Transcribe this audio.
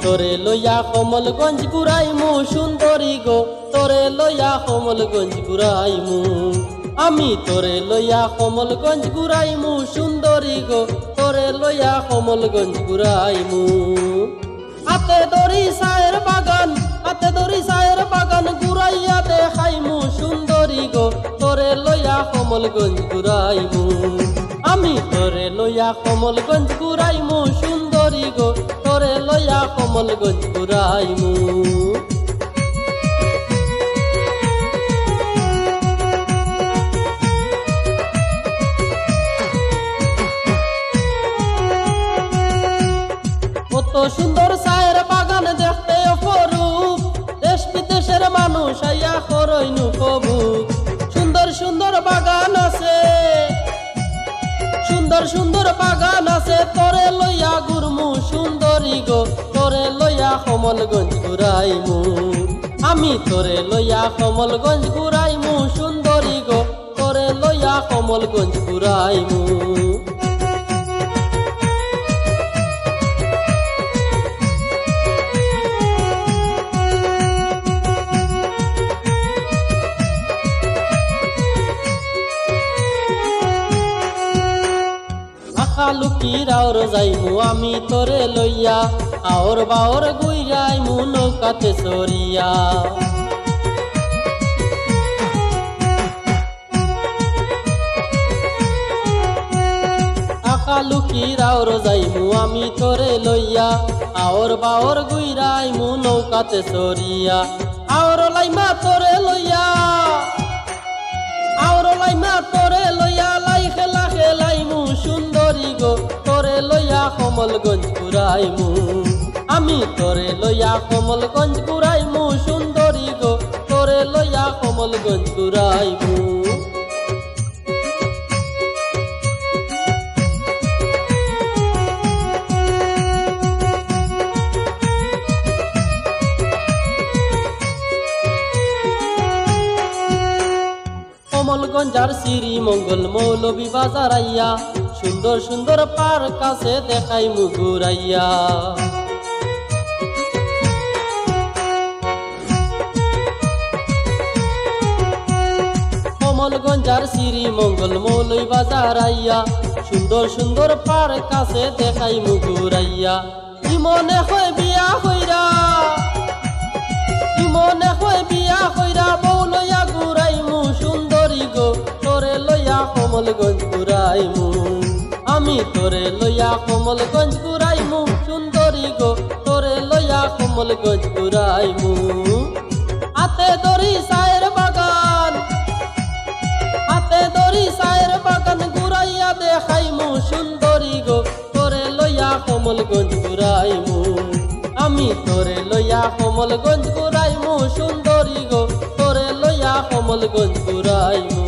তোরে লইয়া কমলগঞ্জ ঘুরাইমু সুন্দরী গো, তোরে লইয়া কমলগঞ্জ ঘুরাইমু। আমি তোরে লইয়া কমলগঞ্জ ঘুরাইমু সুন্দরী গো, তোরে লইয়া কমলগঞ্জ ঘুরাইমু। হাতে ধরি চায়ের বাগান, হাতে ধরি চায়ের বাগান ঘুরাইয়া দেখাইমু সুন্দরী গো, তোরে লইয়া কমলগঞ্জ ঘুরাইমু। আমি তোরে লইয়া কমলগঞ্জ ঘুরাইমু সুন্দরী গো, তোরে লইয়া কমলগঞ্জ ঘুরাইমু। কত সুন্দর চায়ের বাগান দেখতে অপরূপ, দেশ বিদেশের মানুষ আইয়া করইনু কবু। সুন্দর সুন্দর বাগান আছে, সুন্দর সুন্দর বাগান আছে, তোরে লইয়া ঘুরমু সুন্দরী গো, তোরে লইয়া কমলগঞ্জ ঘুরাইমু। আমি তোরে লইয়া কমলগঞ্জ ঘুরাইমু সুন্দরী গো, তোরে লইয়া কমলগঞ্জ ঘুরাইমু। লুকির আওর যাইমু আমি তোরে লইয়া, আওর বাওর গুইরাইমু নৌকাতে চড়িয়া। লুকির আওর যাইমু আমি তোরে লইয়া, আওর বাওর গুইরাইমু নৌকাতে চড়িয়া। আওর লাইমা তোরে লইয়া, আওর লাইমা তোরে লইয়া, লাই খেলা খেলাইমু সুন্দরী গো, তোরে লইয়া কমলগঞ্জ ঘুরাইমু। আমি তোরে লইয়া কমলগঞ্জ ঘুরাইমু সুন্দরী গো, তোরে লইয়া কমলগঞ্জ ঘুরাইমু। কমলগঞ্জার শ্রীমঙ্গল মৌলভী বাজার আইয়া, সুন্দর সুন্দর পার্ক আছে দেখাইমু ঘুরাইয়া। কমলগঞ্জার শ্রীমঙ্গল মৌলভী বাজার আইয়া, সুন্দর সুন্দর পার্ক আছে দেখাইমু ঘুরাইয়া। ইমনে হয় বিয়া হইরা, ইমনে হয় বিয়া হইরা, বউ লইয়া ঘুরাইমু সুন্দরী গো, তোরে লইয়া কমলগঞ্জ ঘুরাইমু। আমি তোরে লইয়া কমলগঞ্জ ঘুরাইমু সুন্দরী গো, তোরে লইয়া কমলগঞ্জ ঘুরাইমু। হাতে ধরি চায়ের বাগান, হাতে ধরি চায়ের বাগান ঘুরাইয়া দেখাইমু সুন্দরী গো, তোরে লইয়া কমলগঞ্জ ঘুরাইমু। আমি তোরে লইয়া কমলগঞ্জ ঘুরাইমু সুন্দরী গো, তোরে লইয়া কমলগঞ্জ ঘুরাইমু।